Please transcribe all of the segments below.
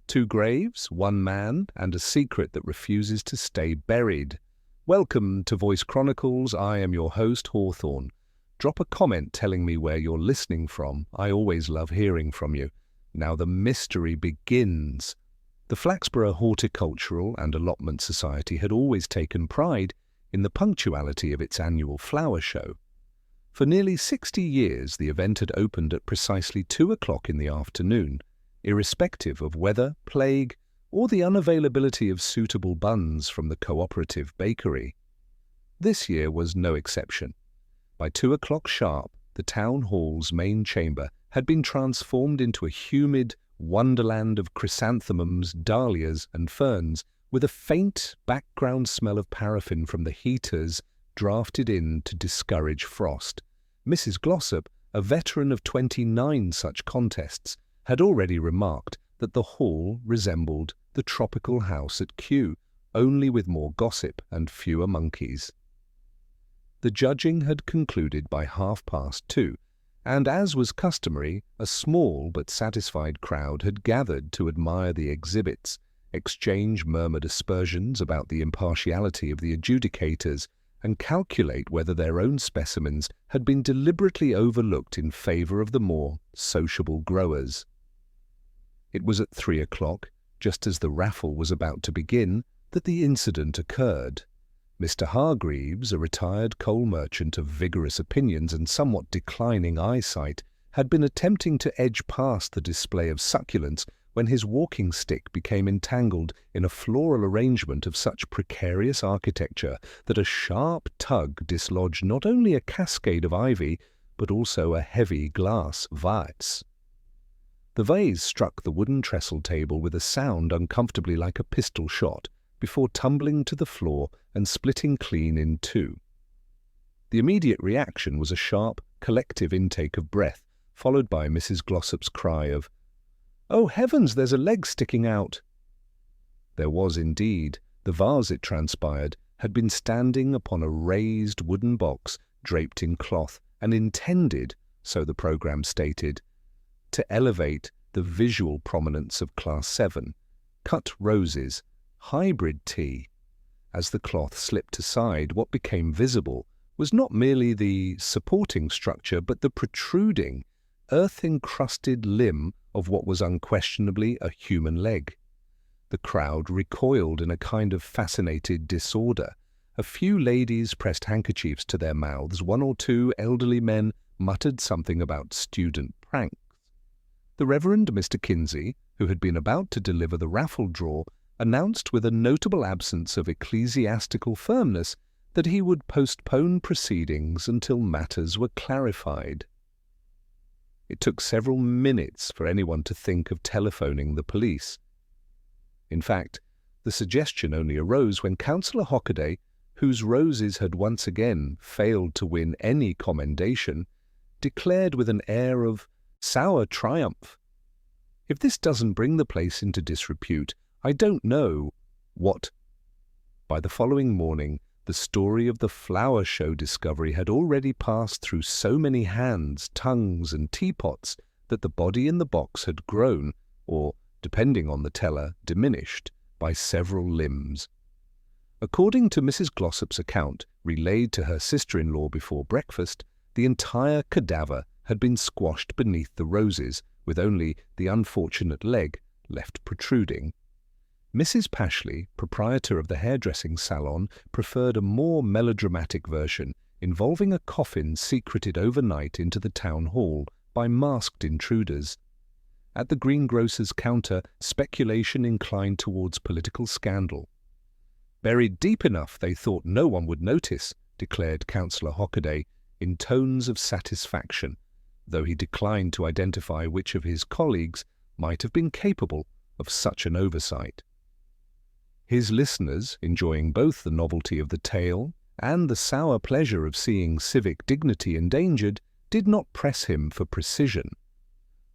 Two graves, one man, and a secret that refuses to stay buried. Welcome to Voice Chronicles. I am your host, Hawthorne. Drop a comment telling me where you're listening from. I always love hearing from you. Now the mystery begins. The Flaxborough Horticultural and Allotment Society had always taken pride in the punctuality of its annual flower show. For nearly 60 years, the event had opened at precisely 2 o'clock in the afternoon, irrespective of weather, plague, or the unavailability of suitable buns from the cooperative bakery. This year was no exception. By 2 o'clock sharp, the town hall's main chamber had been transformed into a humid wonderland of chrysanthemums, dahlias, and ferns, with a faint background smell of paraffin from the heaters drafted in to discourage frost. Mrs. Glossop, a veteran of 29 such contests, had already remarked that the hall resembled the tropical house at Kew, only with more gossip and fewer monkeys. The judging had concluded by 2:30, and as was customary, a small but satisfied crowd had gathered to admire the exhibits, exchange murmured aspersions about the impartiality of the adjudicators, and calculate whether their own specimens had been deliberately overlooked in favour of the more sociable growers. It was at 3 o'clock, just as the raffle was about to begin, that the incident occurred. Mr. Hargreaves, a retired coal merchant of vigorous opinions and somewhat declining eyesight, had been attempting to edge past the display of succulents when his walking stick became entangled in a floral arrangement of such precarious architecture that a sharp tug dislodged not only a cascade of ivy, but also a heavy glass vase. The vase struck the wooden trestle table with a sound uncomfortably like a pistol shot, before tumbling to the floor and splitting clean in two. The immediate reaction was a sharp, collective intake of breath, followed by Mrs. Glossop's cry of, "Oh heavens, there's a leg sticking out!" There was indeed. The vase, it transpired, had been standing upon a raised wooden box draped in cloth and intended, so the programme stated, to elevate the visual prominence of Class 7, cut roses, hybrid tea. As the cloth slipped aside, what became visible was not merely the supporting structure, but the protruding, earth-encrusted limb of what was unquestionably a human leg. The crowd recoiled in a kind of fascinated disorder. A few ladies pressed handkerchiefs to their mouths. One or two elderly men muttered something about student pranks. The Reverend Mr. Kinsey, who had been about to deliver the raffle draw, announced with a notable absence of ecclesiastical firmness that he would postpone proceedings until matters were clarified. It took several minutes for anyone to think of telephoning the police. In fact, the suggestion only arose when Councillor Hockaday, whose roses had once again failed to win any commendation, declared with an air of sour triumph, "If this doesn't bring the place into disrepute, I don't know what." By the following morning, the story of the flower show discovery had already passed through so many hands, tongues, and teapots that the body in the box had grown, or, depending on the teller, diminished, by several limbs. According to Mrs. Glossop's account, relayed to her sister-in-law before breakfast, the entire cadaver had been squashed beneath the roses, with only the unfortunate leg left protruding. Mrs. Pashley, proprietor of the hairdressing salon, preferred a more melodramatic version involving a coffin secreted overnight into the town hall by masked intruders. At the greengrocer's counter, speculation inclined towards political scandal. "Buried deep enough they thought no one would notice," declared Councillor Hockaday in tones of satisfaction, though he declined to identify which of his colleagues might have been capable of such an oversight. His listeners, enjoying both the novelty of the tale and the sour pleasure of seeing civic dignity endangered, did not press him for precision.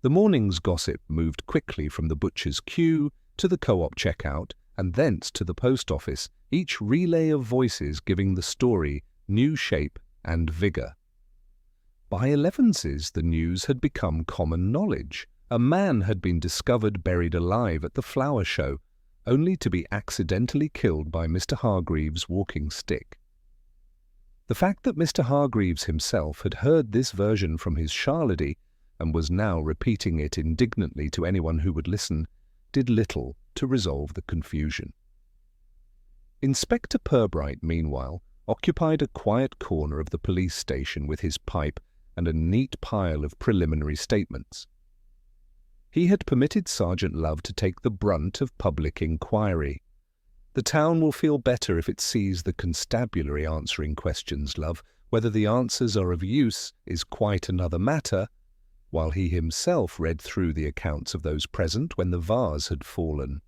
The morning's gossip moved quickly from the butcher's queue to the co-op checkout, and thence to the post office, each relay of voices giving the story new shape and vigour. By elevenses the news had become common knowledge. A man had been discovered buried alive at the flower show, only to be accidentally killed by Mr. Hargreaves' walking stick. The fact that Mr. Hargreaves himself had heard this version from his Charlady and was now repeating it indignantly to anyone who would listen did little to resolve the confusion. Inspector Purbright, meanwhile, occupied a quiet corner of the police station with his pipe and a neat pile of preliminary statements. He had permitted Sergeant Love to take the brunt of public inquiry. "The town will feel better if it sees the constabulary answering questions, Love. Whether the answers are of use is quite another matter," while he himself read through the accounts of those present when the vase had fallen.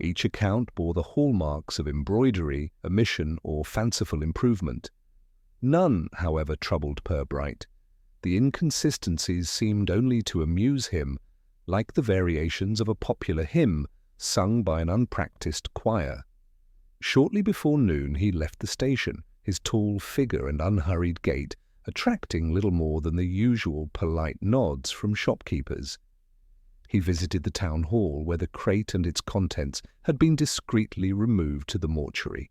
Each account bore the hallmarks of embroidery, omission, or fanciful improvement. None, however, troubled Purbright. The inconsistencies seemed only to amuse him, like the variations of a popular hymn sung by an unpractised choir. Shortly before noon he left the station, his tall figure and unhurried gait attracting little more than the usual polite nods from shopkeepers. He visited the town hall, where the crate and its contents had been discreetly removed to the mortuary.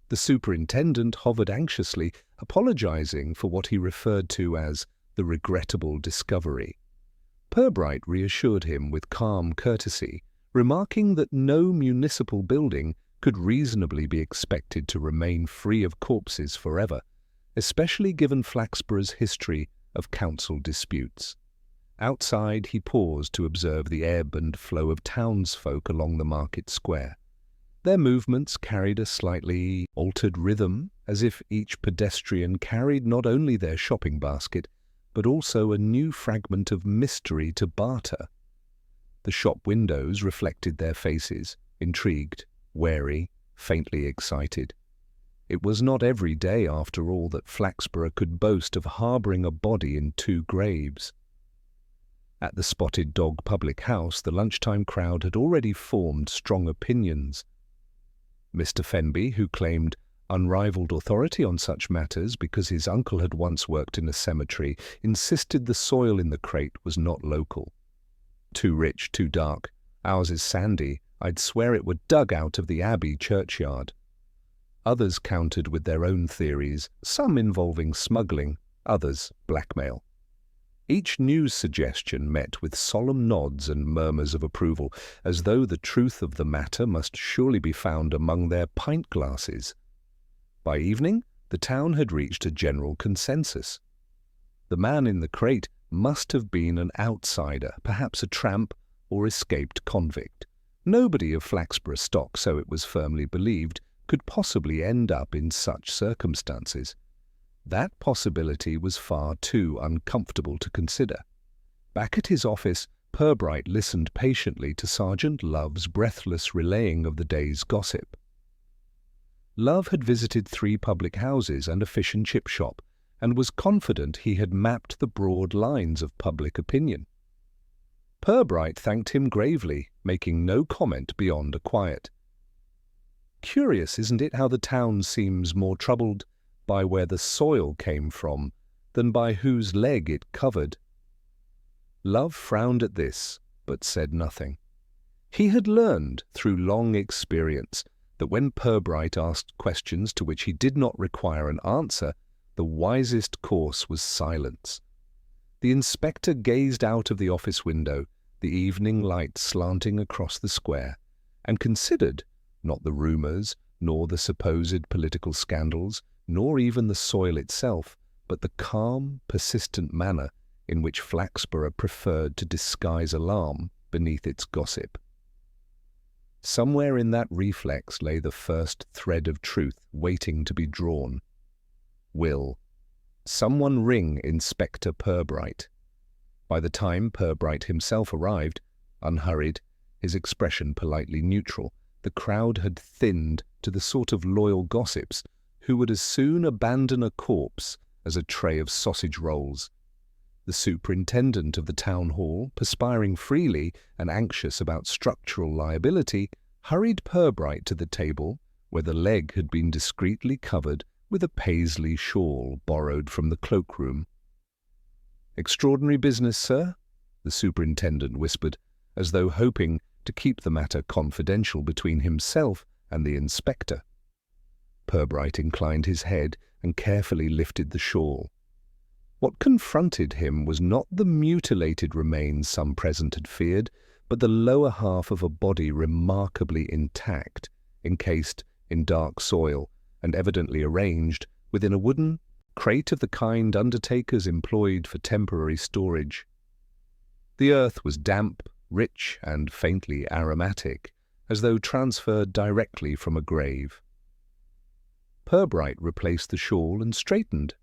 The superintendent hovered anxiously, apologizing for what he referred to as the regrettable discovery. Purbright reassured him with calm courtesy, remarking that no municipal building could reasonably be expected to remain free of corpses forever, especially given Flaxborough's history of council disputes. Outside he paused to observe the ebb and flow of townsfolk along the market square. Their movements carried a slightly altered rhythm, as if each pedestrian carried not only their shopping basket, but also a new fragment of mystery to barter. The shop windows reflected their faces, intrigued, wary, faintly excited. It was not every day, after all, that Flaxborough could boast of harbouring a body in 2 graves. At the Spotted Dog public house, the lunchtime crowd had already formed strong opinions. Mr. Fenby, who claimed unrivalled authority on such matters because his uncle had once worked in a cemetery, insisted the soil in the crate was not local. "Too rich, too dark. Ours is sandy. I'd swear it were dug out of the Abbey churchyard." Others countered with their own theories, some involving smuggling, others blackmail. Each new suggestion met with solemn nods and murmurs of approval, as though the truth of the matter must surely be found among their pint glasses. By evening, the town had reached a general consensus. The man in the crate must have been an outsider, perhaps a tramp or escaped convict. Nobody of Flaxborough stock, so it was firmly believed, could possibly end up in such circumstances. That possibility was far too uncomfortable to consider. Back at his office, Purbright listened patiently to Sergeant Love's breathless relaying of the day's gossip. Love had visited 3 public houses and a fish and chip shop, and was confident he had mapped the broad lines of public opinion. Purbright thanked him gravely, making no comment beyond a quiet. "Curious, isn't it, how the town seems more troubled by where the soil came from than by whose leg it covered?" Love frowned at this, but said nothing. He had learned, through long experience, that when Purbright asked questions to which he did not require an answer, the wisest course was silence. The inspector gazed out of the office window, the evening light slanting across the square, and considered, not the rumours, nor the supposed political scandals, nor even the soil itself, but the calm, persistent manner in which Flaxborough preferred to disguise alarm beneath its gossip. Somewhere in that reflex lay the first thread of truth waiting to be drawn. Will someone ring Inspector Purbright? By the time Purbright himself arrived, unhurried, his expression politely neutral, the crowd had thinned to the sort of loyal gossips who would as soon abandon a corpse as a tray of sausage rolls. The superintendent of the town hall, perspiring freely and anxious about structural liability, hurried Purbright to the table where the leg had been discreetly covered with a paisley shawl borrowed from the cloakroom. "Extraordinary business, sir?" the superintendent whispered, as though hoping to keep the matter confidential between himself and the inspector. Purbright inclined his head and carefully lifted the shawl. What confronted him was not the mutilated remains some present had feared, but the lower half of a body remarkably intact, encased in dark soil and evidently arranged within a wooden crate of the kind undertakers employed for temporary storage. The earth was damp, rich, and faintly aromatic, as though transferred directly from a grave. Purbright replaced the shawl and straightened.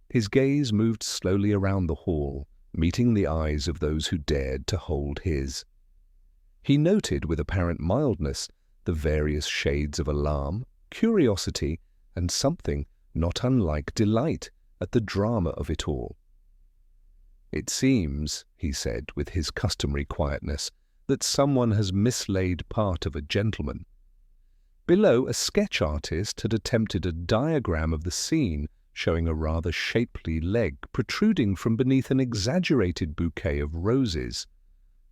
His gaze moved slowly around the hall, meeting the eyes of those who dared to hold his. He noted with apparent mildness the various shades of alarm, curiosity, and something not unlike delight at the drama of it all. "It seems," he said with his customary quietness, "that someone has mislaid part of a gentleman." Below, a sketch artist had attempted a diagram of the scene showing a rather shapely leg protruding from beneath an exaggerated bouquet of roses.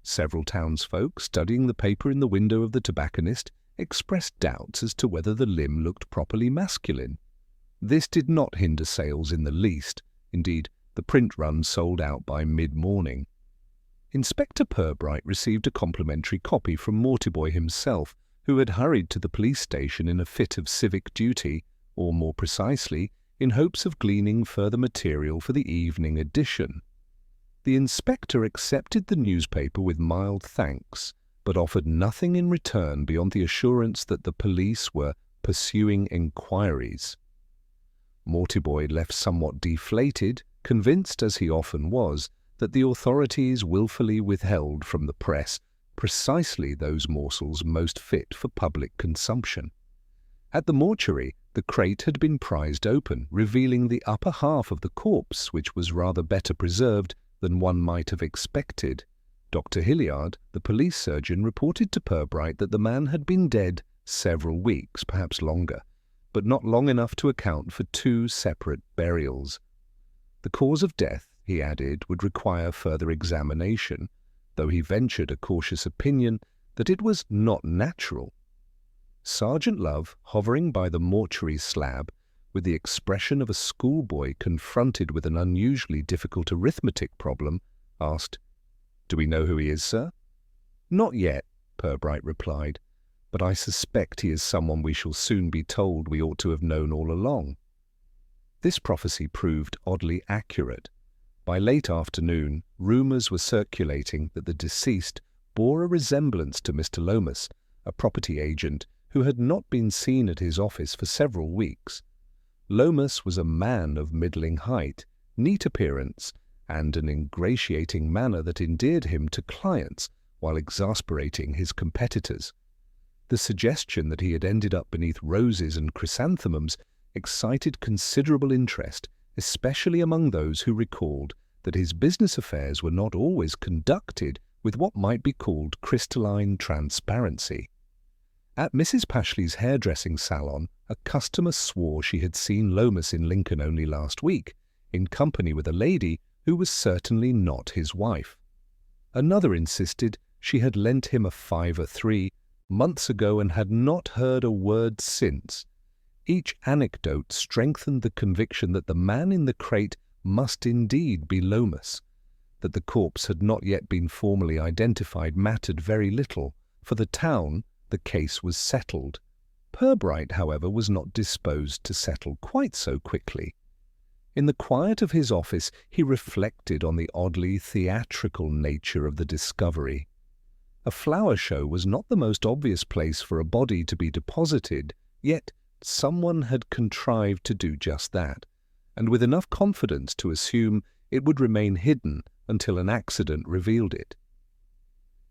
Several townsfolk, studying the paper in the window of the tobacconist, expressed doubts as to whether the limb looked properly masculine. This did not hinder sales in the least. Indeed, the print run sold out by mid-morning. Inspector Purbright received a complimentary copy from Mortiboy himself, who had hurried to the police station in a fit of civic duty, or more precisely, in hopes of gleaning further material for the evening edition. The inspector accepted the newspaper with mild thanks, but offered nothing in return beyond the assurance that the police were pursuing inquiries. Mortiboy left somewhat deflated, convinced as he often was that the authorities wilfully withheld from the press precisely those morsels most fit for public consumption. At the mortuary, the crate had been prized open, revealing the upper half of the corpse, which was rather better preserved than one might have expected. Dr. Hilliard, the police surgeon, reported to Purbright that the man had been dead several weeks, perhaps longer, but not long enough to account for 2 separate burials. The cause of death, he added, would require further examination, though he ventured a cautious opinion that it was not natural. Sergeant Love, hovering by the mortuary slab, with the expression of a schoolboy confronted with an unusually difficult arithmetic problem, asked, "Do we know who he is, sir?" "Not yet," Purbright replied, "but I suspect he is someone we shall soon be told we ought to have known all along." This prophecy proved oddly accurate. By late afternoon, rumours were circulating that the deceased bore a resemblance to Mr. Lomas, a property agent who had not been seen at his office for several weeks. Lomas was a man of middling height, neat appearance, and an ingratiating manner that endeared him to clients while exasperating his competitors. The suggestion that he had ended up beneath roses and chrysanthemums excited considerable interest, especially among those who recalled that his business affairs were not always conducted with what might be called crystalline transparency. At Mrs. Pashley's hairdressing salon, a customer swore she had seen Lomas in Lincoln only last week, in company with a lady who was certainly not his wife. Another insisted she had lent him a 5 or 3 months ago and had not heard a word since. Each anecdote strengthened the conviction that the man in the crate must indeed be Lomas. That the corpse had not yet been formally identified mattered very little. For the town, the case was settled. Purbright, however, was not disposed to settle quite so quickly. In the quiet of his office, he reflected on the oddly theatrical nature of the discovery. A flower show was not the most obvious place for a body to be deposited, yet someone had contrived to do just that, and with enough confidence to assume it would remain hidden until an accident revealed it.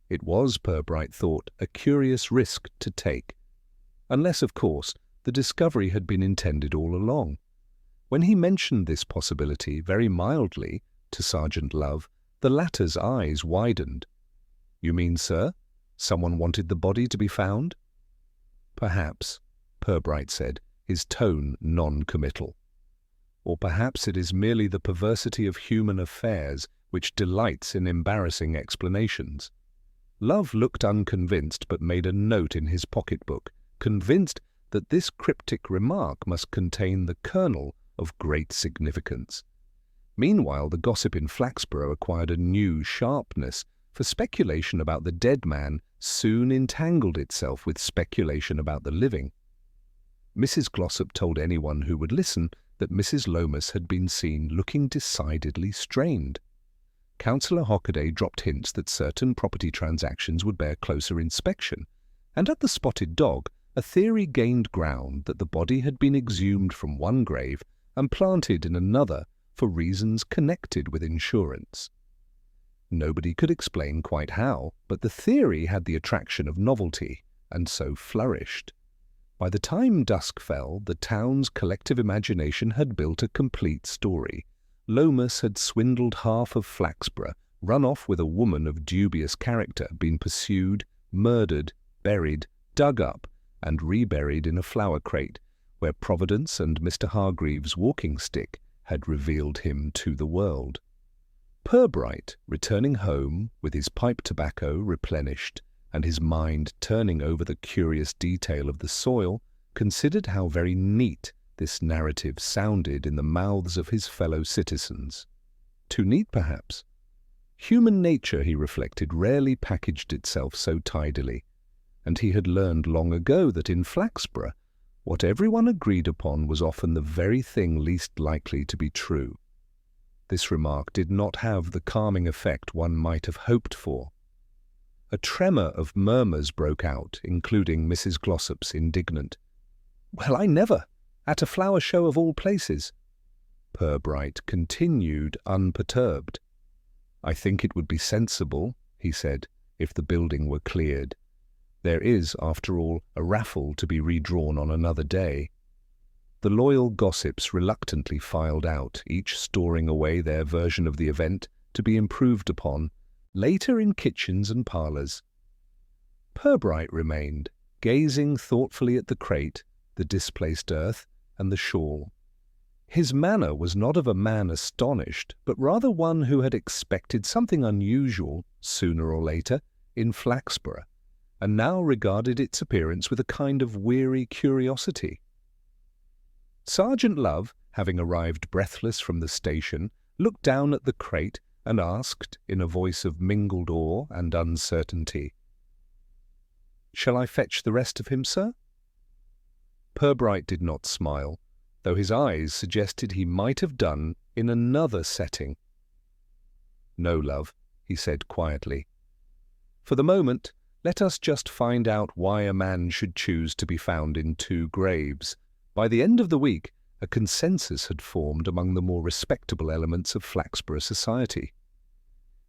It was, Purbright thought, a curious risk to take, unless, of course, the discovery had been intended all along. When he mentioned this possibility very mildly to Sergeant Love, the latter's eyes widened. "You mean, sir, someone wanted the body to be found?" "Perhaps," Purbright said, his tone non-committal. "Or perhaps it is merely the perversity of human affairs which delights in embarrassing explanations. Love looked unconvinced but made a note in his pocketbook, convinced that this cryptic remark must contain the kernel of great significance. Meanwhile, the gossip in Flaxborough acquired a new sharpness, for speculation about the dead man soon entangled itself with speculation about the living. Mrs. Glossop told anyone who would listen that Mrs. Lomas had been seen looking decidedly strained. Councillor Hockaday dropped hints that certain property transactions would bear closer inspection, and at the Spotted Dog, a theory gained ground that the body had been exhumed from one grave and planted in another for reasons connected with insurance. Nobody could explain quite how, but the theory had the attraction of novelty, and so flourished. By the time dusk fell, the town's collective imagination had built a complete story. Lomas had swindled half of Flaxborough, run off with a woman of dubious character, been pursued, murdered, buried, dug up, and reburied in a flower crate, where Providence and Mr. Hargreaves' walking stick had revealed him to the world. Purbright, returning home, with his pipe tobacco replenished, and his mind turning over the curious detail of the soil, considered how very neat this narrative sounded in the mouths of his fellow citizens. Too neat, perhaps. Human nature, he reflected, rarely packaged itself so tidily, and he had learned long ago that in Flaxborough, what everyone agreed upon was often the very thing least likely to be true. This remark did not have the calming effect one might have hoped for. A tremor of murmurs broke out, including Mrs. Glossop's indignant, "Well, I never! At a flower show of all places!" Purbright continued unperturbed. "I think it would be sensible," he said, "if the building were cleared. There is, after all, a raffle to be redrawn on another day." The loyal gossips reluctantly filed out, each storing away their version of the event to be improved upon, later in kitchens and parlours. Purbright remained, gazing thoughtfully at the crate, the displaced earth, and the shawl. His manner was not of a man astonished, but rather one who had expected something unusual, sooner or later, in Flaxborough, and now regarded its appearance with a kind of weary curiosity. Sergeant Love, having arrived breathless from the station, looked down at the crate and asked, in a voice of mingled awe and uncertainty, "Shall I fetch the rest of him, sir?" Purbright did not smile, though his eyes suggested he might have done in another setting. "No, love," he said quietly. "For the moment, let us just find out why a man should choose to be found in two graves." By the end of the week, a consensus had formed among the more respectable elements of Flaxborough society.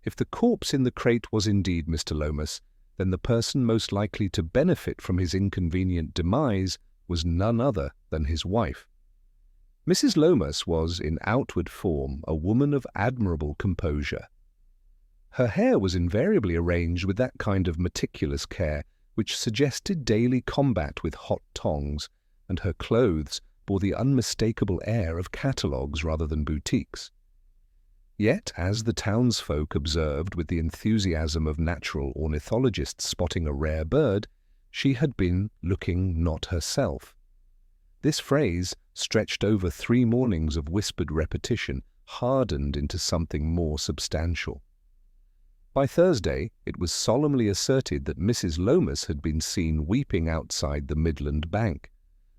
If the corpse in the crate was indeed Mr. Lomas, then the person most likely to benefit from his inconvenient demise was none other than his wife. Mrs. Lomas was, in outward form, a woman of admirable composure. Her hair was invariably arranged with that kind of meticulous care which suggested daily combat with hot tongs, and her clothes bore the unmistakable air of catalogues rather than boutiques. Yet, as the townsfolk observed with the enthusiasm of natural ornithologists spotting a rare bird, she had been looking not herself. This phrase, stretched over 3 mornings of whispered repetition, hardened into something more substantial. By Thursday, it was solemnly asserted that Mrs. Lomas had been seen weeping outside the Midland Bank.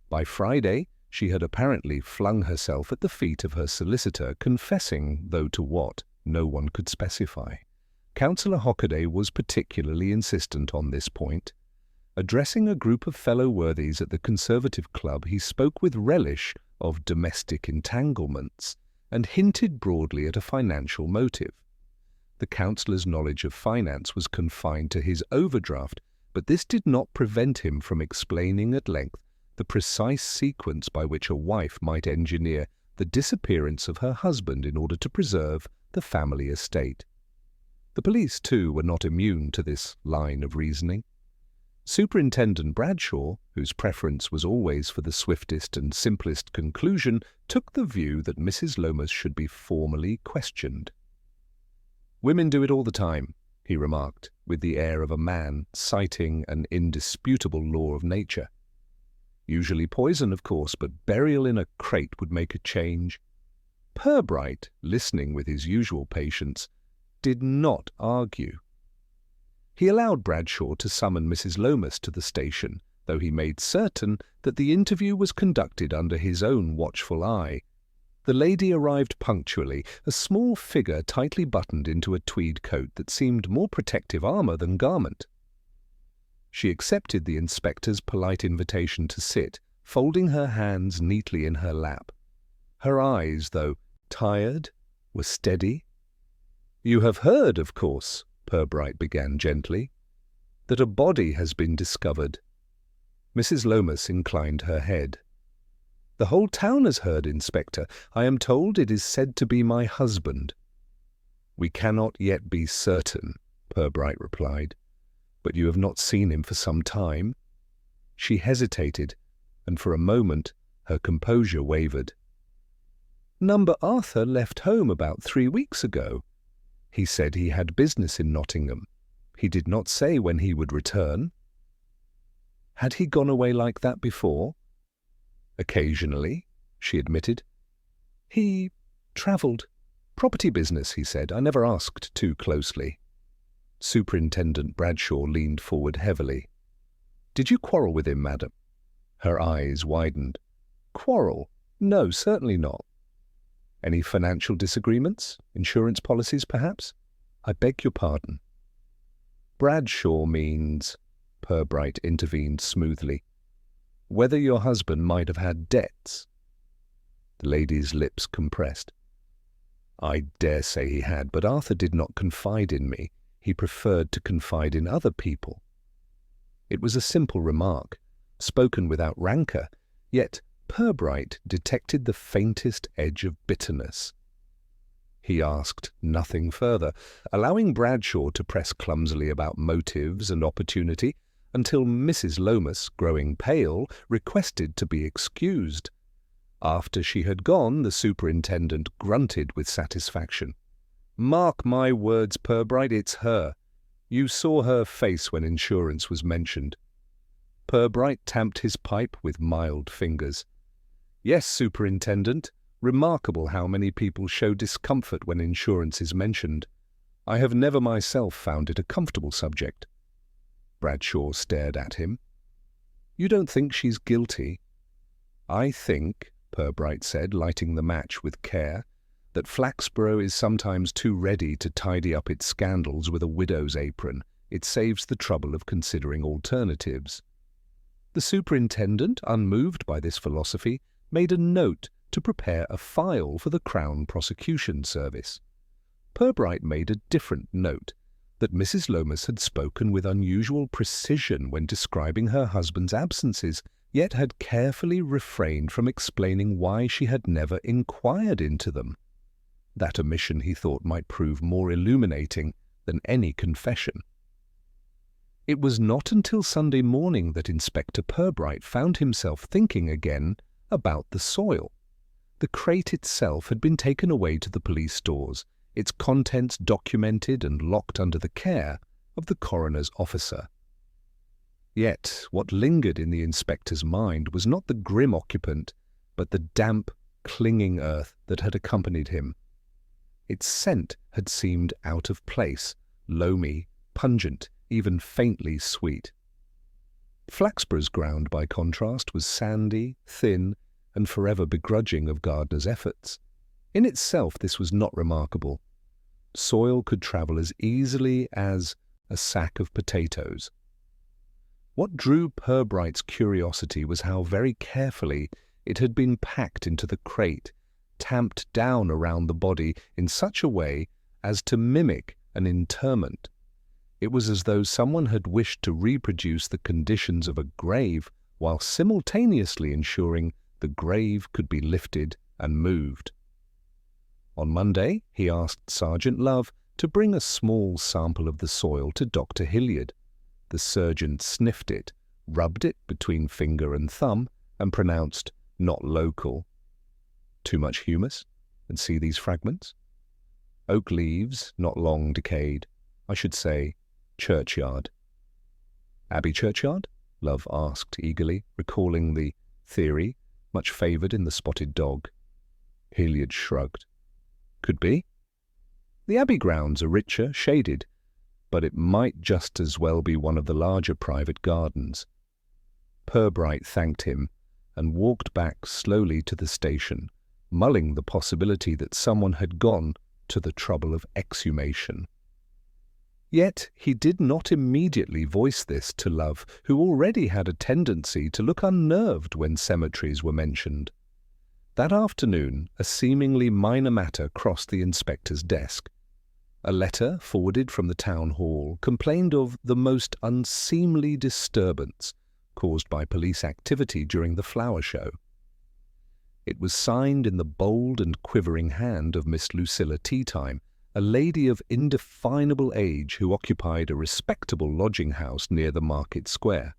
By Friday, she had apparently flung herself at the feet of her solicitor, confessing, though to what, no one could specify. Councillor Hockaday was particularly insistent on this point. Addressing a group of fellow worthies at the Conservative Club, he spoke with relish of domestic entanglements, and hinted broadly at a financial motive. The councillor's knowledge of finance was confined to his overdraft, but this did not prevent him from explaining at length the precise sequence by which a wife might engineer the disappearance of her husband in order to preserve the family estate. The police, too, were not immune to this line of reasoning. Superintendent Bradshaw, whose preference was always for the swiftest and simplest conclusion, took the view that Mrs. Lomas should be formally questioned. Women do it all the time, he remarked, with the air of a man citing an indisputable law of nature. Usually poison, of course, but burial in a crate would make a change. Purbright, listening with his usual patience, did not argue. He allowed Bradshaw to summon Mrs. Lomas to the station, though he made certain that the interview was conducted under his own watchful eye. The lady arrived punctually, a small figure tightly buttoned into a tweed coat that seemed more protective armour than garment. She accepted the inspector's polite invitation to sit, folding her hands neatly in her lap. Her eyes, though tired, were steady. "You have heard, of course," Purbright began gently, "that a body has been discovered." Mrs. Lomas inclined her head. "The whole town has heard, Inspector. I am told it is said to be my husband." "We cannot yet be certain," Purbright replied. "But you have not seen him for some time?" She hesitated, and for a moment her composure wavered. "Number Arthur left home about 3 weeks ago. He said he had business in Nottingham. He did not say when he would return." Had he gone away like that before? "Occasionally," she admitted. "He travelled. Property business, he said. I never asked too closely." Superintendent Bradshaw leaned forward heavily. "Did you quarrel with him, madam?" Her eyes widened. "Quarrel? No, certainly not." "Any financial disagreements? Insurance policies, perhaps?" "I beg your pardon." "Bradshaw means," Purbright intervened smoothly, "whether your husband might have had debts." The lady's lips compressed. "I dare say he had, but Arthur did not confide in me. He preferred to confide in other people." It was a simple remark, spoken without rancour, yet Purbright detected the faintest edge of bitterness. He asked nothing further, allowing Bradshaw to press clumsily about motives and opportunity until Mrs. Lomas, growing pale, requested to be excused. After she had gone, the superintendent grunted with satisfaction. "Mark my words, Purbright, it's her. You saw her face when insurance was mentioned." Purbright tamped his pipe with mild fingers. "Yes, Superintendent. Remarkable how many people show discomfort when insurance is mentioned. I have never myself found it a comfortable subject." Bradshaw stared at him. "You don't think she's guilty?" "I think," Purbright said, lighting the match with care, "that Flaxborough is sometimes too ready to tidy up its scandals with a widow's apron. It saves the trouble of considering alternatives." The superintendent, unmoved by this philosophy, made a note to prepare a file for the Crown Prosecution Service. Purbright made a different note, that Mrs. Lomas had spoken with unusual precision when describing her husband's absences, yet had carefully refrained from explaining why she had never inquired into them. That omission, he thought, might prove more illuminating than any confession. It was not until Sunday morning that Inspector Purbright found himself thinking again about the soil. The crate itself had been taken away to the police stores, its contents documented and locked under the care of the coroner's officer. Yet what lingered in the inspector's mind was not the grim occupant, but the damp, clinging earth that had accompanied him. Its scent had seemed out of place, loamy, pungent, even faintly sweet. Flaxborough's ground, by contrast, was sandy, thin, and forever begrudging of Gardner's efforts. In itself this was not remarkable. Soil could travel as easily as a sack of potatoes. What drew Purbright's curiosity was how very carefully it had been packed into the crate, tamped down around the body in such a way as to mimic an interment. It was as though someone had wished to reproduce the conditions of a grave while simultaneously ensuring the grave could be lifted and moved. On Monday, he asked Sergeant Love to bring a small sample of the soil to Dr. Hilliard. The surgeon sniffed it, rubbed it between finger and thumb, and pronounced, "Not local." "Too much humus? And see these fragments?" Oak leaves, not long decayed. I should say, churchyard. Abbey churchyard? Love asked eagerly, recalling the theory, much favoured in the spotted dog. Hilliard shrugged. Could be. The Abbey grounds are richer, shaded, but it might just as well be one of the larger private gardens. Purbright thanked him and walked back slowly to the station, mulling the possibility that someone had gone to the trouble of exhumation. Yet he did not immediately voice this to Love, who already had a tendency to look unnerved when cemeteries were mentioned. That afternoon, a seemingly minor matter crossed the inspector's desk. A letter forwarded from the town hall complained of the most unseemly disturbance caused by police activity during the flower show. It was signed in the bold and quivering hand of Miss Lucilla Teatime, a lady of indefinable age who occupied a respectable lodging house near the market square.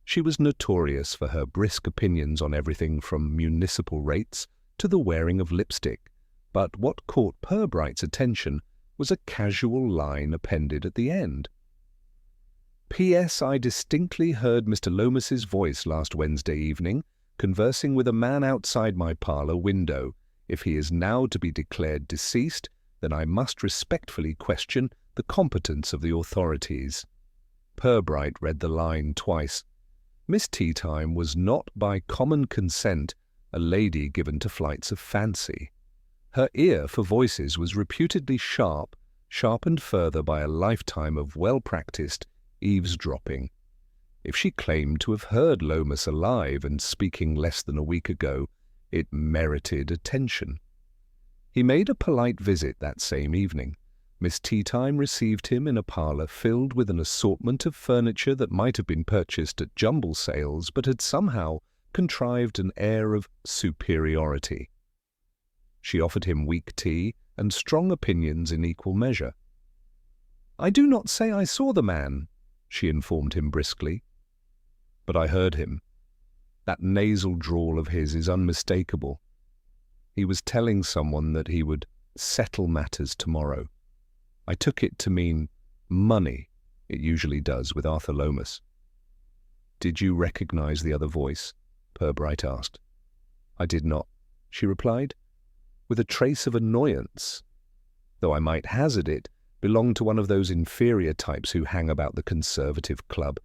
She was notorious for her brisk opinions on everything from municipal rates to the wearing of lipstick, but what caught Purbright's attention was a casual line appended at the end. P.S. I distinctly heard Mr. Lomas's voice last Wednesday evening, conversing with a man outside my parlour window. If he is now to be declared deceased, then I must respectfully question the competence of the authorities. Purbright read the line twice. Miss Teatime was not by common consent a lady given to flights of fancy. Her ear for voices was reputedly sharp, sharpened further by a lifetime of well-practiced eavesdropping. If she claimed to have heard Lomas alive and speaking less than a week ago, it merited attention. He made a polite visit that same evening. Miss Teatime received him in a parlour filled with an assortment of furniture that might have been purchased at jumble sales but had somehow contrived an air of superiority. She offered him weak tea and strong opinions in equal measure. "I do not say I saw the man," she informed him briskly, "but I heard him. That nasal drawl of his is unmistakable. He was telling someone that he would settle matters tomorrow. I took it to mean money. It usually does with Arthur Lomas." "Did you recognize the other voice?" Purbright asked. "I did not," she replied, with a trace of annoyance, though I might hazard it belonged to one of those inferior types who hang about the Conservative Club.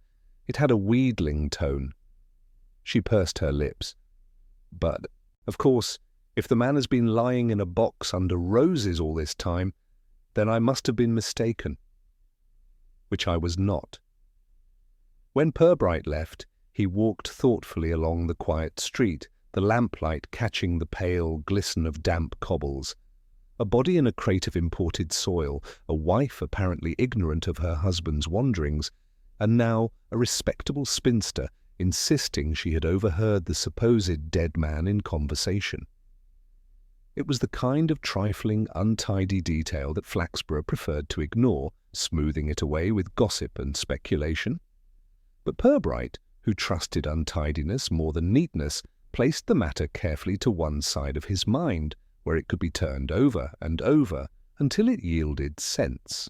It had a wheedling tone. She pursed her lips. "But, of course, if the man has been lying in a box under roses all this time, then I must have been mistaken." Which I was not. When Purbright left, he walked thoughtfully along the quiet street, the lamplight catching the pale glisten of damp cobbles. A body in a crate of imported soil, a wife apparently ignorant of her husband's wanderings, and now a respectable spinster insisting she had overheard the supposed dead man in conversation. It was the kind of trifling, untidy detail that Flaxborough preferred to ignore, smoothing it away with gossip and speculation. But Purbright, who trusted untidiness more than neatness, placed the matter carefully to one side of his mind, where it could be turned over and over until it yielded sense.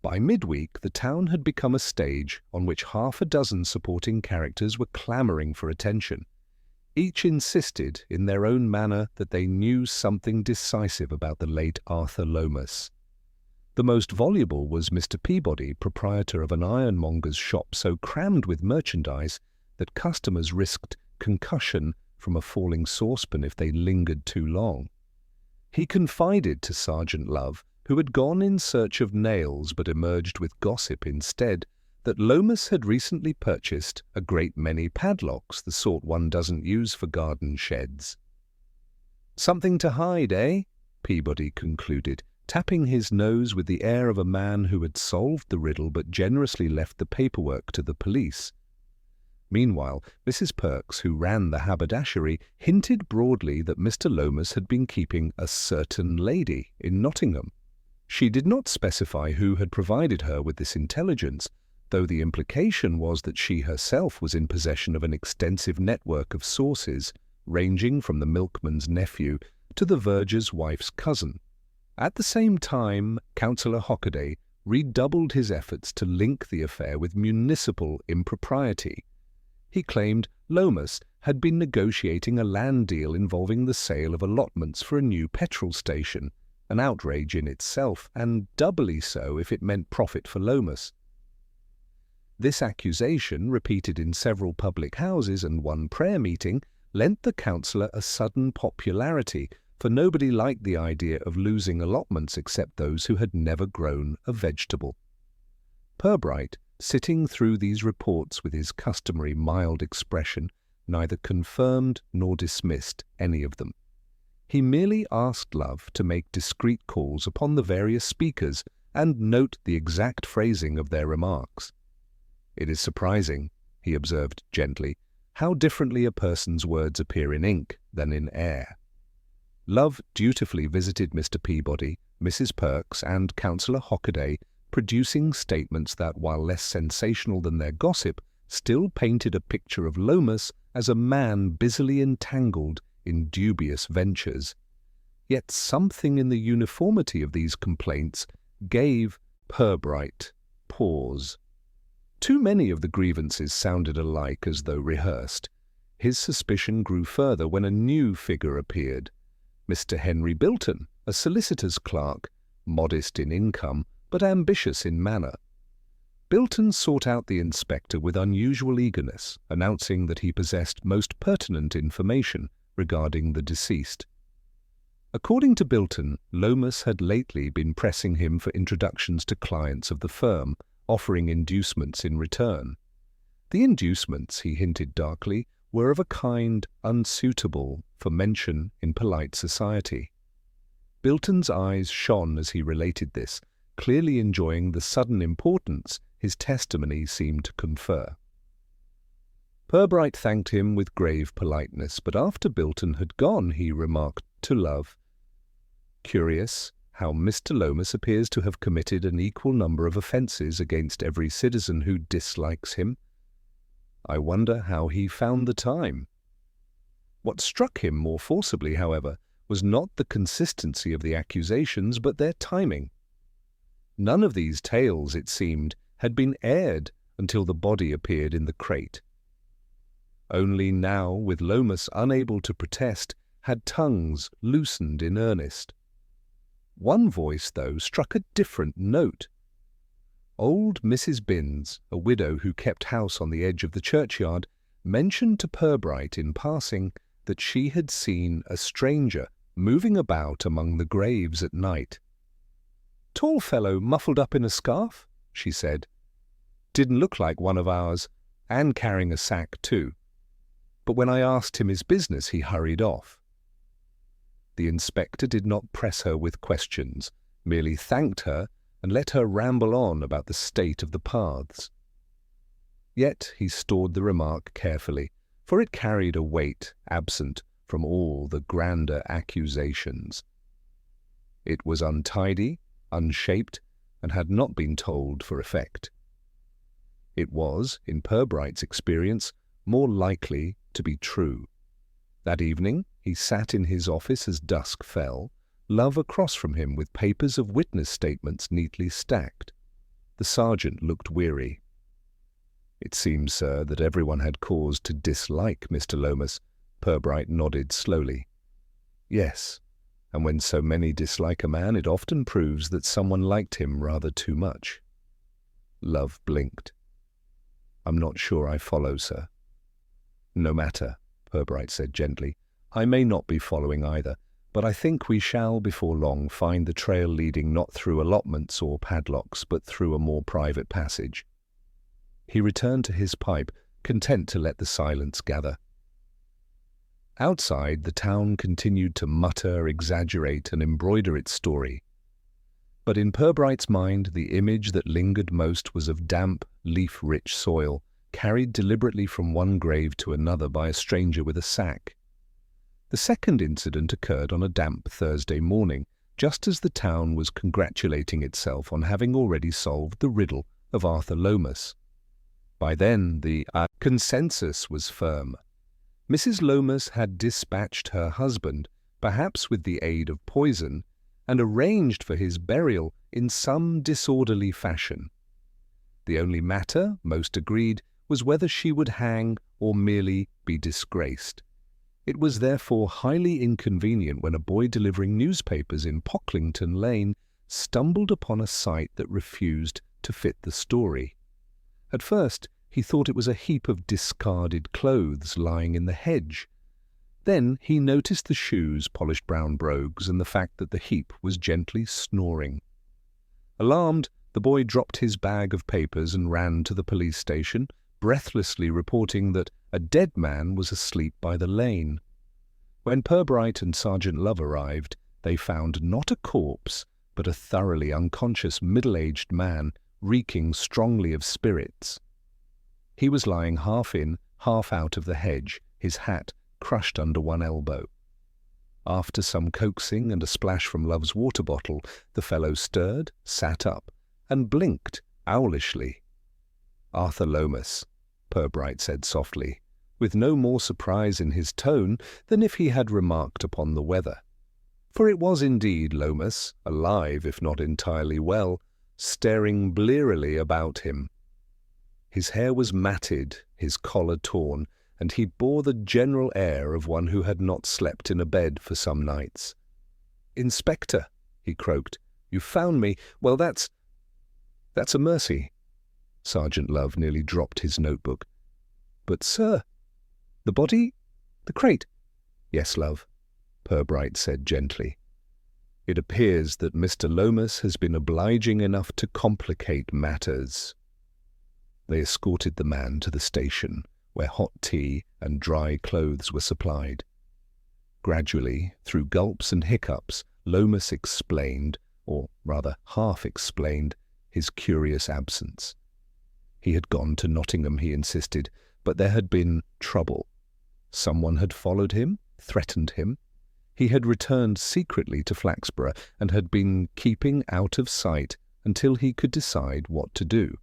By midweek, the town had become a stage on which half a dozen supporting characters were clamouring for attention. Each insisted, in their own manner, that they knew something decisive about the late Arthur Lomas. The most voluble was Mr. Peabody, proprietor of an ironmonger's shop so crammed with merchandise that customers risked concussion from a falling saucepan if they lingered too long. He confided to Sergeant Love, who had gone in search of nails but emerged with gossip instead, that Lomas had recently purchased a great many padlocks, the sort one doesn't use for garden sheds. "Something to hide, eh?" Peabody concluded, tapping his nose with the air of a man who had solved the riddle but generously left the paperwork to the police. Meanwhile, Mrs. Perks, who ran the haberdashery, hinted broadly that Mr. Lomas had been keeping a certain lady in Nottingham. She did not specify who had provided her with this intelligence, though the implication was that she herself was in possession of an extensive network of sources, ranging from the milkman's nephew to the verger's wife's cousin. At the same time, Councillor Hockaday redoubled his efforts to link the affair with municipal impropriety. He claimed Lomas had been negotiating a land deal involving the sale of allotments for a new petrol station, an outrage in itself, and doubly so if it meant profit for Lomas. This accusation, repeated in several public houses and one prayer meeting, lent the councillor a sudden popularity, for nobody liked the idea of losing allotments except those who had never grown a vegetable. Purbright, sitting through these reports with his customary mild expression, neither confirmed nor dismissed any of them. He merely asked Love to make discreet calls upon the various speakers and note the exact phrasing of their remarks. "It is surprising," he observed gently, "how differently a person's words appear in ink than in air." Love dutifully visited Mr. Peabody, Mrs. Perks, and Councillor Hockaday, producing statements that, while less sensational than their gossip, still painted a picture of Lomas as a man busily entangled in dubious ventures. Yet something in the uniformity of these complaints gave Purbright pause. Too many of the grievances sounded alike as though rehearsed. His suspicion grew further when a new figure appeared. Mr. Henry Bilton, a solicitor's clerk, modest in income but ambitious in manner. Bilton sought out the inspector with unusual eagerness, announcing that he possessed most pertinent information regarding the deceased. According to Bilton, Lomas had lately been pressing him for introductions to clients of the firm, offering inducements in return. The inducements, he hinted darkly, were of a kind unsuitable for mention in polite society. Bilton's eyes shone as he related this, clearly enjoying the sudden importance his testimony seemed to confer. Purbright thanked him with grave politeness, but after Bilton had gone, he remarked to Love, "Curious how Mr. Lomas appears to have committed an equal number of offences against every citizen who dislikes him. I wonder how he found the time." What struck him more forcibly, however, was not the consistency of the accusations, but their timing. None of these tales, it seemed, had been aired until the body appeared in the crate. Only now, with Lomas unable to protest, had tongues loosened in earnest. One voice, though, struck a different note. Old Mrs. Binns, a widow who kept house on the edge of the churchyard, mentioned to Purbright in passing that she had seen a stranger moving about among the graves at night. "Tall fellow muffled up in a scarf," she said. "Didn't look like one of ours, and carrying a sack too. But when I asked him his business, he hurried off." The inspector did not press her with questions, merely thanked her and let her ramble on about the state of the paths. Yet he stored the remark carefully, for it carried a weight absent from all the grander accusations. It was untidy, unshaped, and had not been told for effect. It was, in Purbright's experience, more likely to be true. That evening he sat in his office as dusk fell, Love across from him with papers of witness statements neatly stacked. The sergeant looked weary. "It seems, sir, that everyone had cause to dislike Mr. Lomas." Purbright nodded slowly. "Yes, and when so many dislike a man, it often proves that someone liked him rather too much." Love blinked. "I'm not sure I follow, sir." "No matter," Purbright said gently. "I may not be following either, but I think we shall before long find the trail leading not through allotments or padlocks, but through a more private passage." He returned to his pipe, content to let the silence gather. Outside, the town continued to mutter, exaggerate, and embroider its story. But in Purbright's mind, the image that lingered most was of damp, leaf-rich soil, carried deliberately from one grave to another by a stranger with a sack. The second incident occurred on a damp Thursday morning, just as the town was congratulating itself on having already solved the riddle of Arthur Lomas. By then, the consensus was firm. Mrs. Lomas had dispatched her husband, perhaps with the aid of poison, and arranged for his burial in some disorderly fashion. The only matter, most agreed, was whether she would hang or merely be disgraced. It was therefore highly inconvenient when a boy delivering newspapers in Pocklington Lane stumbled upon a sight that refused to fit the story. At first, he thought it was a heap of discarded clothes lying in the hedge. Then he noticed the shoes, polished brown brogues, and the fact that the heap was gently snoring. Alarmed, the boy dropped his bag of papers and ran to the police station, breathlessly reporting that a dead man was asleep by the lane. When Purbright and Sergeant Love arrived, they found not a corpse, but a thoroughly unconscious middle-aged man, reeking strongly of spirits. He was lying half in, half out of the hedge, his hat crushed under one elbow. After some coaxing and a splash from Love's water bottle, the fellow stirred, sat up, and blinked owlishly. "Arthur Lomas," Purbright said softly, with no more surprise in his tone than if he had remarked upon the weather. For it was indeed Lomas, alive if not entirely well, staring blearily about him. His hair was matted, his collar torn, and he bore the general air of one who had not slept in a bed for some nights. "Inspector," he croaked, "you found me. Well, that's a mercy." Sergeant Love nearly dropped his notebook. "But, sir, the body? The crate?" "Yes, love," Purbright said gently. "It appears that Mr. Lomas has been obliging enough to complicate matters." They escorted the man to the station, where hot tea and dry clothes were supplied. Gradually, through gulps and hiccups, Lomas explained, or rather half-explained, his curious absence. He had gone to Nottingham, he insisted, but there had been trouble. Someone had followed him, threatened him. He had returned secretly to Flaxborough and had been keeping out of sight until he could decide what to do.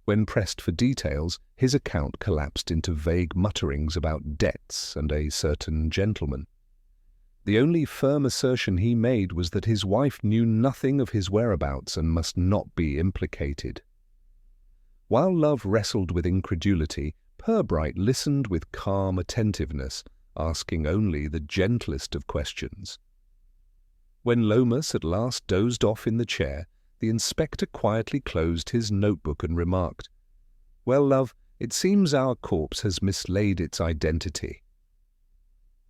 When pressed for details, his account collapsed into vague mutterings about debts and a certain gentleman. The only firm assertion he made was that his wife knew nothing of his whereabouts and must not be implicated. While Love wrestled with incredulity, Purbright listened with calm attentiveness, asking only the gentlest of questions. When Lomas at last dozed off in the chair, the inspector quietly closed his notebook and remarked, "Well, love, it seems our corpse has mislaid its identity."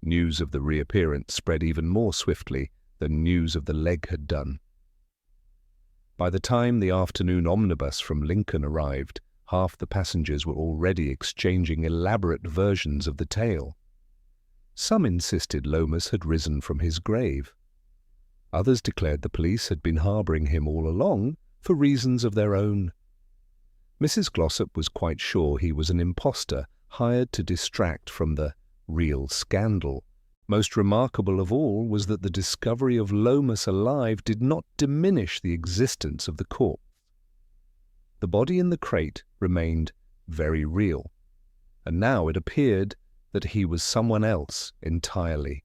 News of the reappearance spread even more swiftly than news of the leg had done. By the time the afternoon omnibus from Lincoln arrived, half the passengers were already exchanging elaborate versions of the tale. Some insisted Lomas had risen from his grave. Others declared the police had been harbouring him all along for reasons of their own. Mrs. Glossop was quite sure he was an impostor hired to distract from the real scandal. Most remarkable of all was that the discovery of Lomas alive did not diminish the existence of the corpse. The body in the crate remained very real, and now it appeared that he was someone else entirely.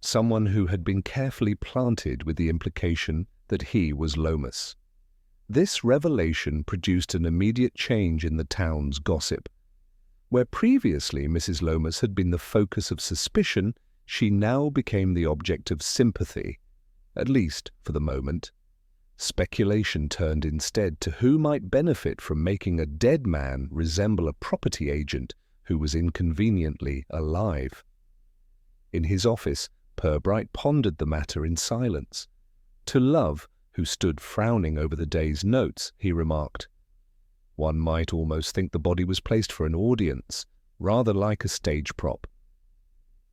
Someone who had been carefully planted with the implication that he was Lomas. This revelation produced an immediate change in the town's gossip. Where previously Mrs. Lomas had been the focus of suspicion, she now became the object of sympathy, at least for the moment. Speculation turned instead to who might benefit from making a dead man resemble a property agent who was inconveniently alive. In his office, Purbright pondered the matter in silence. To Love, who stood frowning over the day's notes, he remarked, "One might almost think the body was placed for an audience, rather like a stage prop.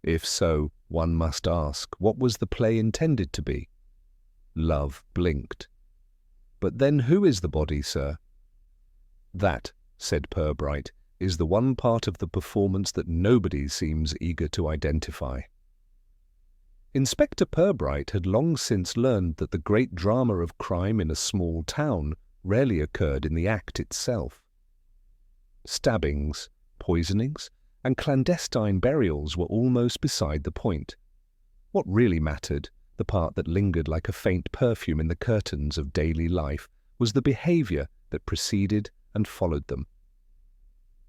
If so, one must ask, what was the play intended to be?" Love blinked. "But then who is the body, sir?" "That," said Purbright, "is the one part of the performance that nobody seems eager to identify." Inspector Purbright had long since learned that the great drama of crime in a small town rarely occurred in the act itself. Stabbings, poisonings, and clandestine burials were almost beside the point. What really mattered, The part that lingered like a faint perfume in the curtains of daily life was the behaviour that preceded and followed them.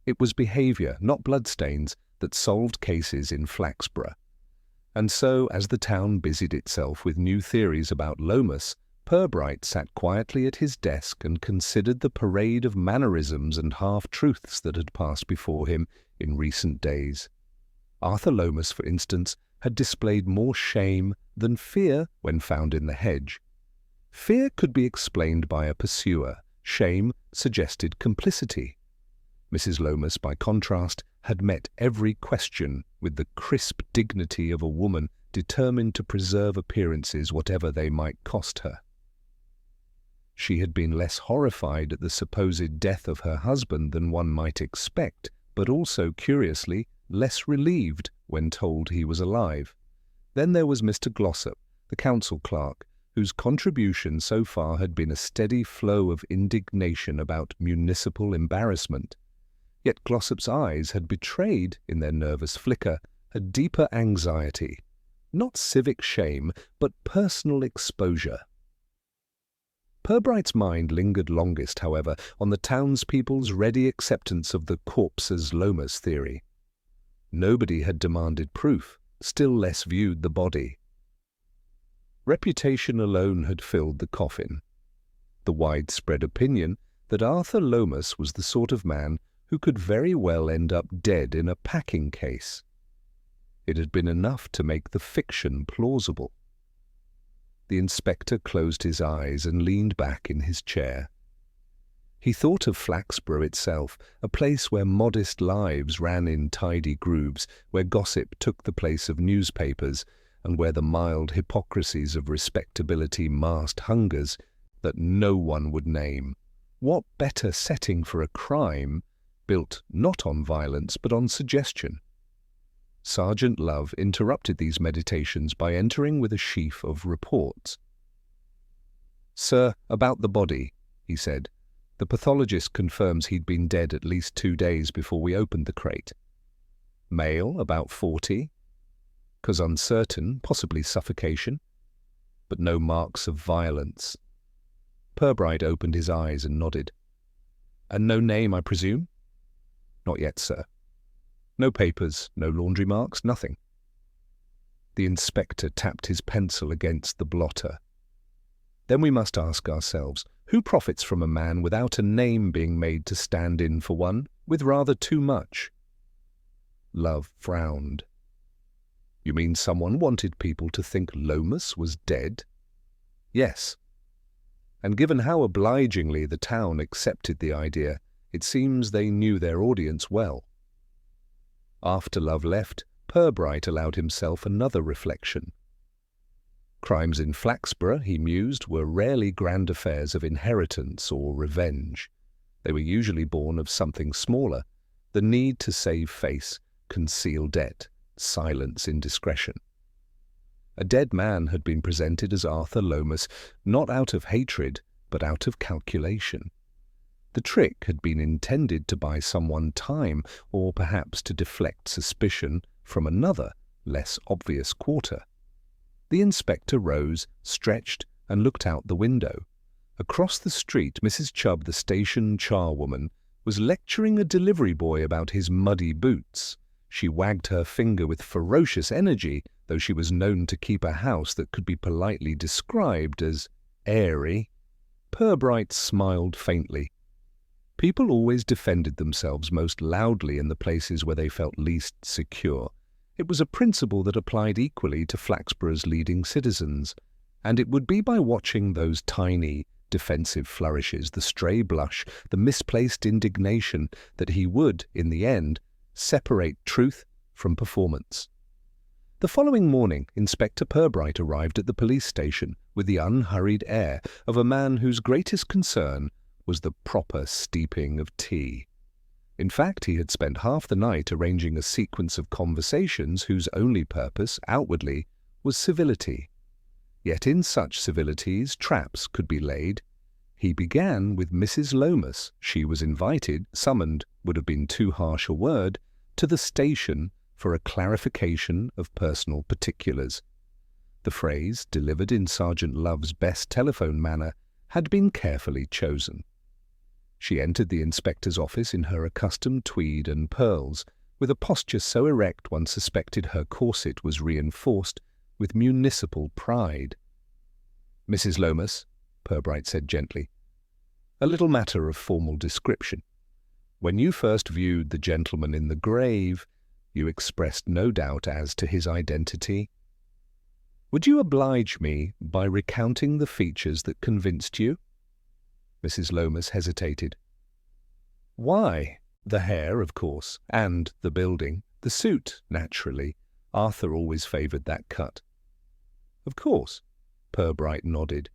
It was behaviour, not bloodstains, that solved cases in Flaxborough. And so, as the town busied itself with new theories about Lomas, Purbright sat quietly at his desk and considered the parade of mannerisms and half-truths that had passed before him in recent days. Arthur Lomas, for instance, had displayed more shame than fear when found in the hedge. Fear could be explained by a pursuer. Shame suggested complicity. Mrs. Lomas, by contrast, had met every question with the crisp dignity of a woman determined to preserve appearances whatever they might cost her. She had been less horrified at the supposed death of her husband than one might expect, but also, curiously, less relieved when told he was alive. Then there was Mr. Glossop, the council clerk, whose contribution so far had been a steady flow of indignation about municipal embarrassment. Yet Glossop's eyes had betrayed, in their nervous flicker, a deeper anxiety, not civic shame, but personal exposure. Purbright's mind lingered longest, however, on the townspeople's ready acceptance of the corpses Lomas theory. Nobody had demanded proof, still less viewed the body. Reputation alone had filled the coffin. The widespread opinion that Arthur Lomas was the sort of man who could very well end up dead in a packing case. It had been enough to make the fiction plausible. The inspector closed his eyes and leaned back in his chair. He thought of Flaxborough itself, a place where modest lives ran in tidy grooves, where gossip took the place of newspapers, and where the mild hypocrisies of respectability masked hungers that no one would name. What better setting for a crime built not on violence but on suggestion? Sergeant Love interrupted these meditations by entering with a sheaf of reports. "Sir, about the body," he said. "The pathologist confirms he'd been dead at least 2 days before we opened the crate. Male, about 40. Cause uncertain, possibly suffocation. But no marks of violence." Purbright opened his eyes and nodded. "And no name, I presume?" "Not yet, sir. No papers, no laundry marks, nothing." The inspector tapped his pencil against the blotter. "Then we must ask ourselves, who profits from a man without a name being made to stand in for one, with rather too much?" Love frowned. "You mean someone wanted people to think Lomas was dead?" "Yes. And given how obligingly the town accepted the idea, it seems they knew their audience well." After Love left, Purbright allowed himself another reflection. Crimes in Flaxborough, he mused, were rarely grand affairs of inheritance or revenge. They were usually born of something smaller, the need to save face, conceal debt, silence indiscretion. A dead man had been presented as Arthur Lomas, not out of hatred, but out of calculation. The trick had been intended to buy someone time, or perhaps to deflect suspicion from another, less obvious quarter. The inspector rose, stretched, and looked out the window. Across the street, Mrs. Chubb, the station charwoman, was lecturing a delivery boy about his muddy boots. She wagged her finger with ferocious energy, though she was known to keep a house that could be politely described as airy. Purbright smiled faintly. People always defended themselves most loudly in the places where they felt least secure. It was a principle that applied equally to Flaxborough's leading citizens, and it would be by watching those tiny, defensive flourishes, the stray blush, the misplaced indignation, that he would, in the end, separate truth from performance. The following morning, Inspector Purbright arrived at the police station with the unhurried air of a man whose greatest concern was the proper steeping of tea. In fact, he had spent half the night arranging a sequence of conversations whose only purpose, outwardly, was civility. Yet in such civilities traps could be laid. He began with Mrs. Lomas. She was invited, summoned would have been too harsh a word, to the station for a clarification of personal particulars. The phrase, delivered in Sergeant Love's best telephone manner, had been carefully chosen. She entered the inspector's office in her accustomed tweed and pearls, with a posture so erect one suspected her corset was reinforced with municipal pride. "Mrs. Lomas," Purbright said gently, "a little matter of formal description. When you first viewed the gentleman in the grave, you expressed no doubt as to his identity. Would you oblige me by recounting the features that convinced you?" Mrs. Lomas hesitated. "Why, the hair, of course, and the building. The suit, naturally. Arthur always favoured that cut." "Of course," Purbright nodded.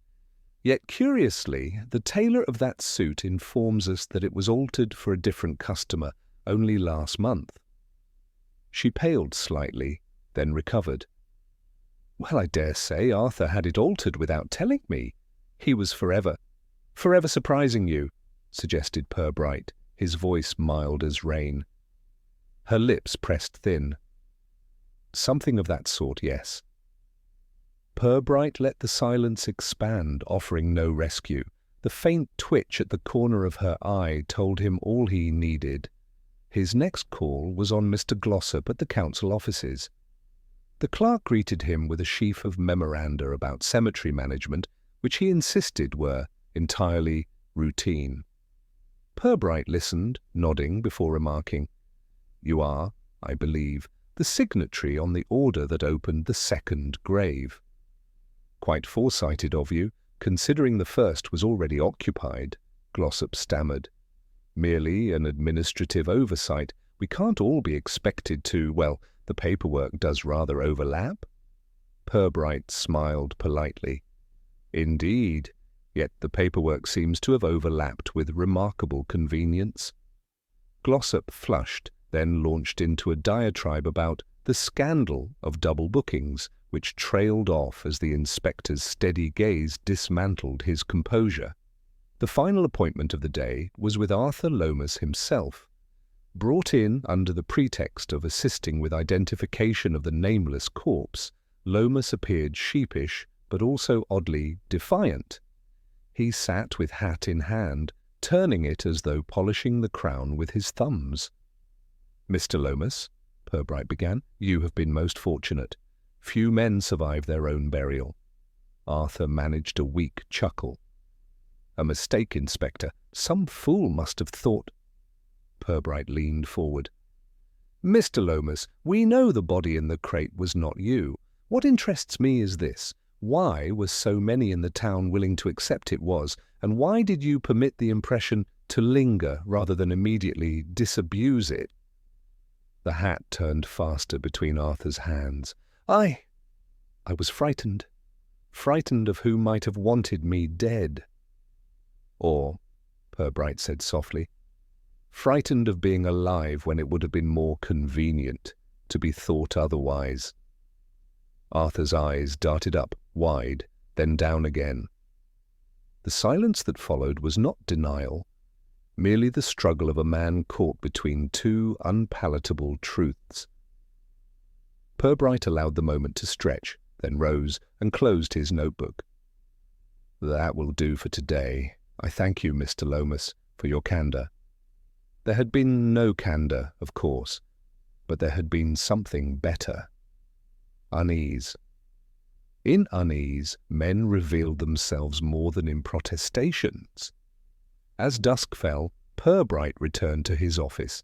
"Yet, curiously, the tailor of that suit informs us that it was altered for a different customer only last month." She paled slightly, then recovered. "Well, I dare say Arthur had it altered without telling me. He was forever surprising you," suggested Purbright, his voice mild as rain. Her lips pressed thin. "Something of that sort, yes." Purbright let the silence expand, offering no rescue. The faint twitch at the corner of her eye told him all he needed. His next call was on Mr. Glossop at the council offices. The clerk greeted him with a sheaf of memoranda about cemetery management, which he insisted were entirely routine. Purbright listened, nodding before remarking, "You are, I believe, the signatory on the order that opened the second grave." "Quite foresighted of you, considering the first was already occupied," Glossop stammered. "Merely an administrative oversight. We can't all be expected to, well, the paperwork does rather overlap." Purbright smiled politely. "Indeed, yet the paperwork seems to have overlapped with remarkable convenience." Glossop flushed, then launched into a diatribe about the scandal of double bookings, which trailed off as the inspector's steady gaze dismantled his composure. The final appointment of the day was with Arthur Lomas himself. Brought in under the pretext of assisting with identification of the nameless corpse, Lomas appeared sheepish, but also oddly defiant. He sat with hat in hand, turning it as though polishing the crown with his thumbs. "Mr. Lomas," Purbright began, "you have been most fortunate. Few men survive their own burial." Arthur managed a weak chuckle. "A mistake, Inspector. Some fool must have thought—" Purbright leaned forward. "Mr. Lomas, we know the body in the crate was not you. What interests me is this. Why were so many in the town willing to accept it was, and why did you permit the impression to linger rather than immediately disabuse it?" The hat turned faster between Arthur's hands. I was frightened. Frightened of who might have wanted me dead." "Or," Purbright said softly, "frightened of being alive when it would have been more convenient to be thought otherwise." Arthur's eyes darted up, wide, then down again. The silence that followed was not denial, merely the struggle of a man caught between two unpalatable truths. Purbright allowed the moment to stretch, then rose and closed his notebook. "That will do for today. I thank you, Mr. Lomas, for your candour." There had been no candour, of course, but there had been something better. Unease. In unease, men revealed themselves more than in protestations. As dusk fell, Purbright returned to his office.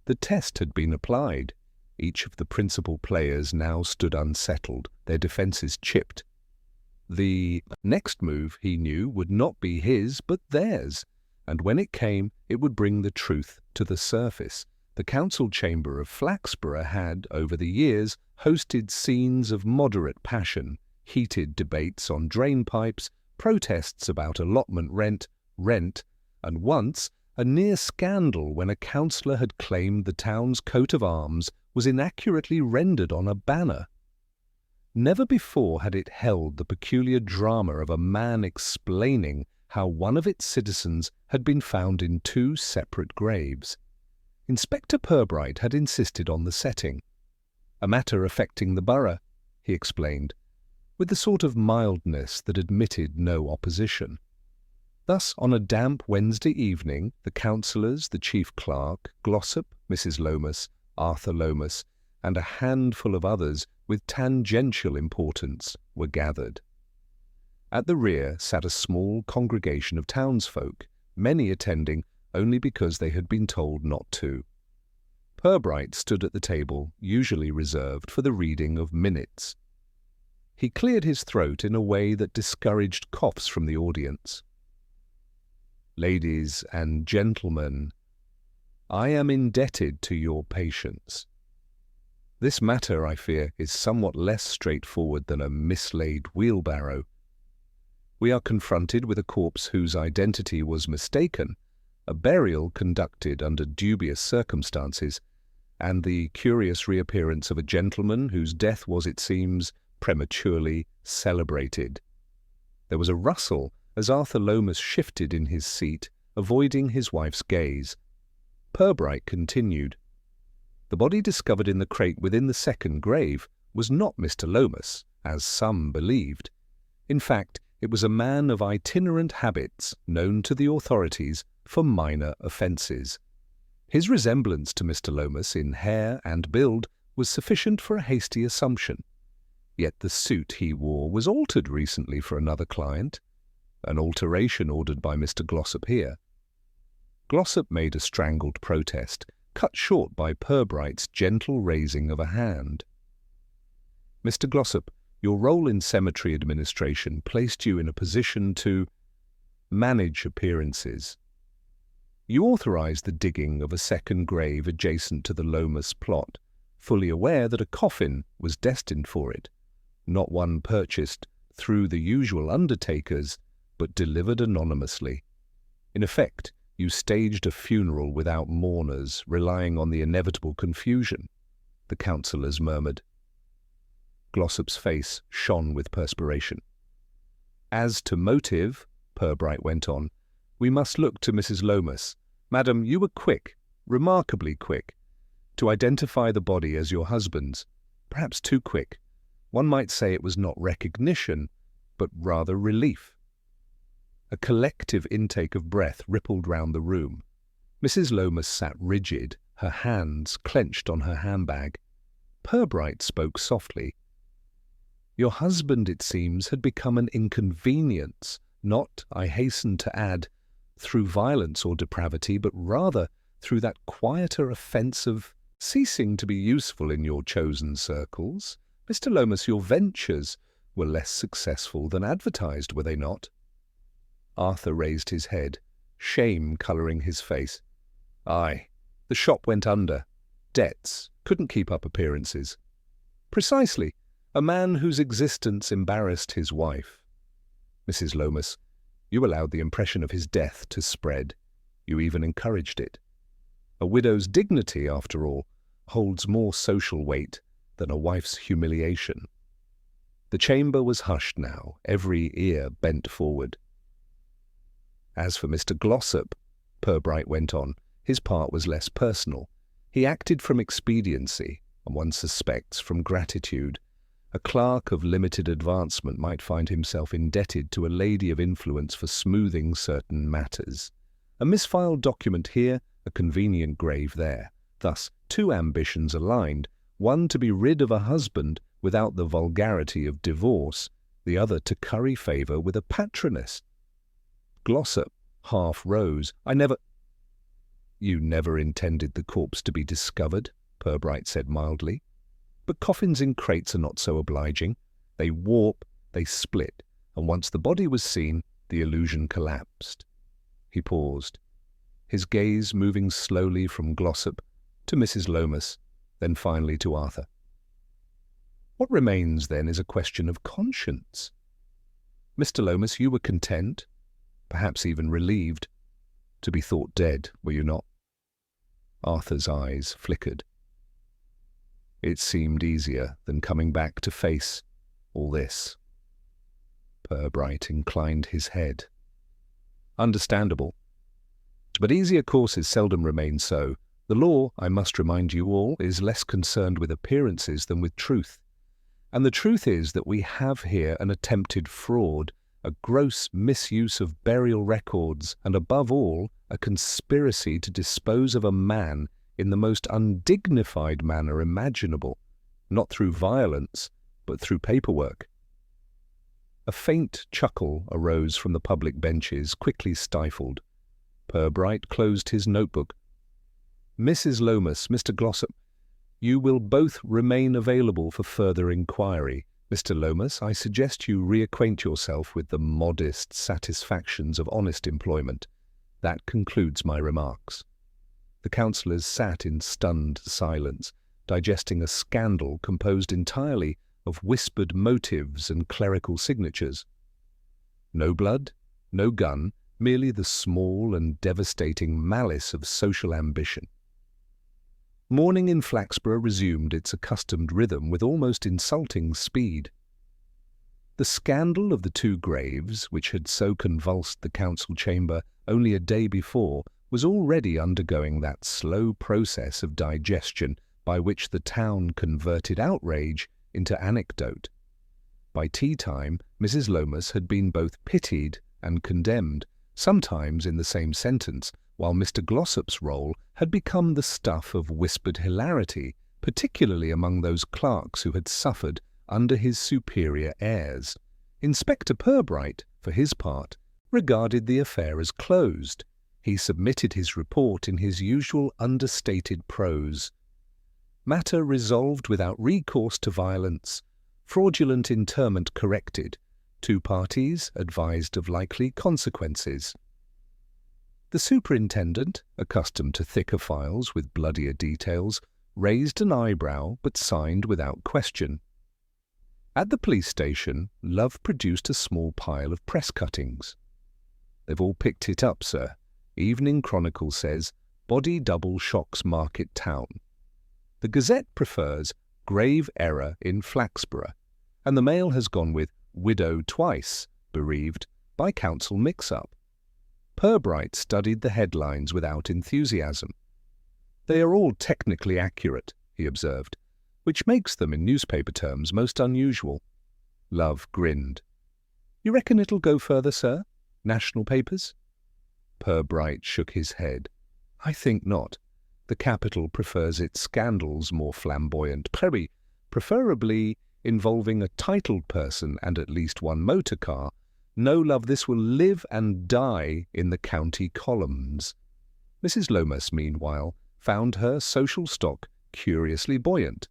The test had been applied. Each of the principal players now stood unsettled, their defences chipped. The next move, he knew, would not be his, but theirs, and when it came, it would bring the truth to the surface. The council chamber of Flaxborough had, over the years, hosted scenes of moderate passion, heated debates on drain pipes, protests about allotment rent, and once a near scandal when a councillor had claimed the town's coat of arms was inaccurately rendered on a banner. Never before had it held the peculiar drama of a man explaining how one of its citizens had been found in two separate graves. Inspector Purbright had insisted on the setting. "A matter affecting the borough," he explained. with the sort of mildness that admitted no opposition. Thus, on a damp Wednesday evening, the councillors, the chief clerk, Glossop, Mrs. Lomas, Arthur Lomas, and a handful of others with tangential importance were gathered. At the rear sat a small congregation of townsfolk, many attending only because they had been told not to. Purbright stood at the table usually reserved for the reading of minutes. He cleared his throat in a way that discouraged coughs from the audience. "Ladies and gentlemen, I am indebted to your patience. This matter, I fear, is somewhat less straightforward than a mislaid wheelbarrow. We are confronted with a corpse whose identity was mistaken, a burial conducted under dubious circumstances, and the curious reappearance of a gentleman whose death was, it seems, prematurely celebrated." There was a rustle as Arthur Lomas shifted in his seat, avoiding his wife's gaze. Purbright continued. The body discovered in the crate within the second grave was not Mr. Lomas, as some believed. In fact, it was a man of itinerant habits known to the authorities for minor offences. His resemblance to Mr. Lomas in hair and build was sufficient for a hasty assumption. Yet the suit he wore was altered recently for another client, an alteration ordered by Mr. Glossop here. Glossop made a strangled protest, cut short by Purbright's gentle raising of a hand. "Mr. Glossop, your role in cemetery administration placed you in a position to manage appearances. You authorized the digging of a second grave adjacent to the Lomas plot, fully aware that a coffin was destined for it, not one purchased through the usual undertakers, but delivered anonymously. In effect, you staged a funeral without mourners, relying on the inevitable confusion," the councillors murmured. Glossop's face shone with perspiration. "As to motive," Purbright went on, "we must look to Mrs. Lomas. Madam, you were quick, remarkably quick, to identify the body as your husband's. Perhaps too quick. One might say it was not recognition, but rather relief." A collective intake of breath rippled round the room. Mrs. Lomas sat rigid, her hands clenched on her handbag. Purbright spoke softly. "Your husband, it seems, had become an inconvenience, not, I hasten to add, through violence or depravity, but rather through that quieter offence of ceasing to be useful in your chosen circles. Mr. Lomas, your ventures were less successful than advertised, were they not?" Arthur raised his head, shame colouring his face. "Aye, the shop went under. Debts, couldn't keep up appearances." "Precisely. A man whose existence embarrassed his wife. Mrs. Lomas, you allowed the impression of his death to spread. You even encouraged it. A widow's dignity, after all, holds more social weight than a wife's humiliation." The chamber was hushed now, every ear bent forward. "As for Mr. Glossop," Purbright went on, "his part was less personal. He acted from expediency, and one suspects from gratitude. A clerk of limited advancement might find himself indebted to a lady of influence for smoothing certain matters. A misfiled document here, a convenient grave there. Thus, two ambitions aligned, one to be rid of a husband without the vulgarity of divorce, the other to curry favour with a patroness." Glossop half rose. "You never intended the corpse to be discovered," Purbright said mildly. "But coffins in crates are not so obliging. They warp, they split, and once the body was seen, the illusion collapsed." He paused, his gaze moving slowly from Glossop to Mrs. Lomas, then finally to Arthur. "What remains, then, is a question of conscience. Mr. Lomas, you were content, perhaps even relieved, to be thought dead, were you not?" Arthur's eyes flickered. "It seemed easier than coming back to face all this." Purbright inclined his head. "Understandable. But easier courses seldom remain so. The law, I must remind you all, is less concerned with appearances than with truth. And the truth is that we have here an attempted fraud, a gross misuse of burial records, and above all, a conspiracy to dispose of a man in the most undignified manner imaginable, not through violence, but through paperwork. A faint chuckle arose from the public benches, quickly stifled. Purbright closed his notebook. Mrs. Lomas, Mr. Glossop, you will both remain available for further inquiry. Mr. Lomas, I suggest you reacquaint yourself with the modest satisfactions of honest employment. That concludes my remarks. The councillors sat in stunned silence, digesting a scandal composed entirely of whispered motives and clerical signatures. No blood, no gun, merely the small and devastating malice of social ambition. Morning in Flaxborough resumed its accustomed rhythm with almost insulting speed. The scandal of the two graves, which had so convulsed the council chamber only a day before, was already undergoing that slow process of digestion by which the town converted outrage into anecdote. By tea-time, Mrs. Lomas had been both pitied and condemned, sometimes in the same sentence, while Mr. Glossop's role had become the stuff of whispered hilarity, particularly among those clerks who had suffered under his superior airs. Inspector Purbright, for his part, regarded the affair as closed. He submitted his report in his usual understated prose. Matter resolved without recourse to violence, fraudulent interment corrected, two parties advised of likely consequences. The superintendent, accustomed to thicker files with bloodier details, raised an eyebrow but signed without question. At the police station, Love produced a small pile of press cuttings. "They've all picked it up, sir. Evening Chronicle says, 'Body double shocks market town.' The Gazette prefers 'grave error in Flaxborough,' and the Mail has gone with 'widow twice, bereaved by council mix-up.' Purbright studied the headlines without enthusiasm. 'They are all technically accurate,' he observed, "which makes them, in newspaper terms, most unusual." Love grinned. "You reckon it'll go further, sir? National papers?" Purbright shook his head. "I think not. The capital prefers its scandals more flamboyant, preferably involving a titled person and at least one motor car. No, Love, this will live and die in the county columns." Mrs. Lomas, meanwhile, found her social stock curiously buoyant.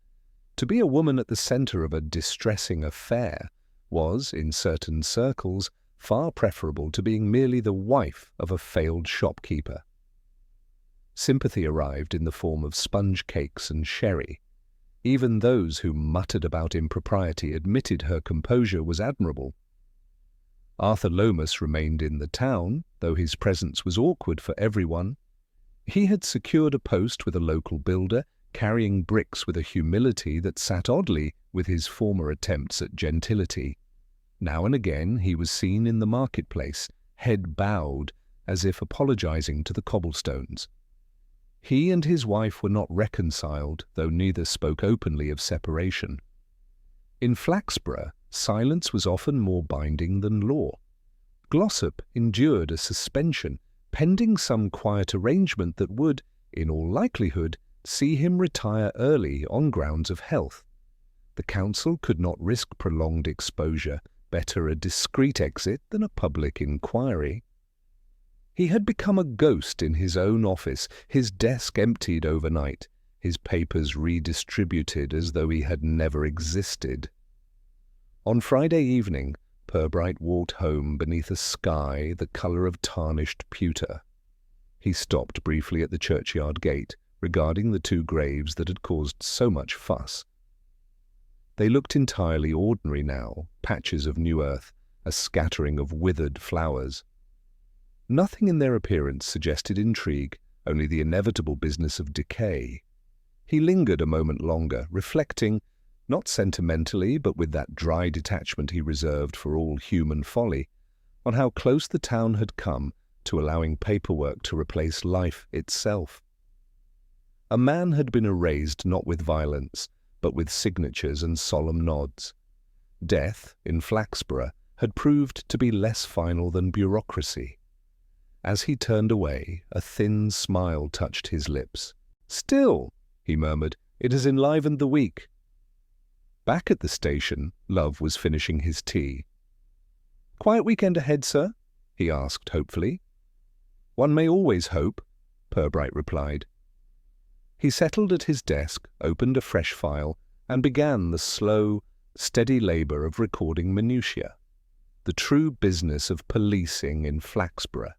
To be a woman at the centre of a distressing affair was, in certain circles, far preferable to being merely the wife of a failed shopkeeper. Sympathy arrived in the form of sponge cakes and sherry. Even those who muttered about impropriety admitted her composure was admirable. Arthur Lomas remained in the town, though his presence was awkward for everyone. He had secured a post with a local builder, carrying bricks with a humility that sat oddly with his former attempts at gentility. Now and again he was seen in the marketplace, head bowed, as if apologizing to the cobblestones. He and his wife were not reconciled, though neither spoke openly of separation. In Flaxborough, silence was often more binding than law. Glossop endured a suspension, pending some quiet arrangement that would, in all likelihood, see him retire early on grounds of health. The council could not risk prolonged exposure, better a discreet exit than a public inquiry. He had become a ghost in his own office, his desk emptied overnight, his papers redistributed as though he had never existed. On Friday evening, Purbright walked home beneath a sky the colour of tarnished pewter. He stopped briefly at the churchyard gate, regarding the two graves that had caused so much fuss. They looked entirely ordinary now, patches of new earth, a scattering of withered flowers. Nothing in their appearance suggested intrigue, only the inevitable business of decay. He lingered a moment longer, reflecting, not sentimentally, but with that dry detachment he reserved for all human folly, on how close the town had come to allowing paperwork to replace life itself. A man had been erased not with violence, but with signatures and solemn nods. Death, in Flaxborough, had proved to be less final than bureaucracy. As he turned away, a thin smile touched his lips. "Still," he murmured, "it has enlivened the week." Back at the station, Love was finishing his tea. "Quiet weekend ahead, sir?" he asked hopefully. "One may always hope," Purbright replied. He settled at his desk, opened a fresh file, and began the slow, steady labour of recording minutiae. The true business of policing in Flaxborough.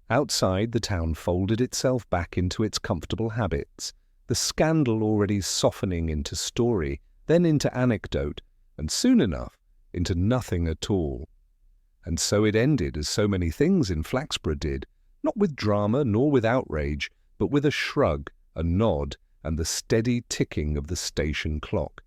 Outside, the town folded itself back into its comfortable habits, the scandal already softening into story, then into anecdote, and soon enough into nothing at all. And so it ended, as so many things in Flaxborough did, not with drama nor with outrage, but with a shrug, a nod, and the steady ticking of the station clock.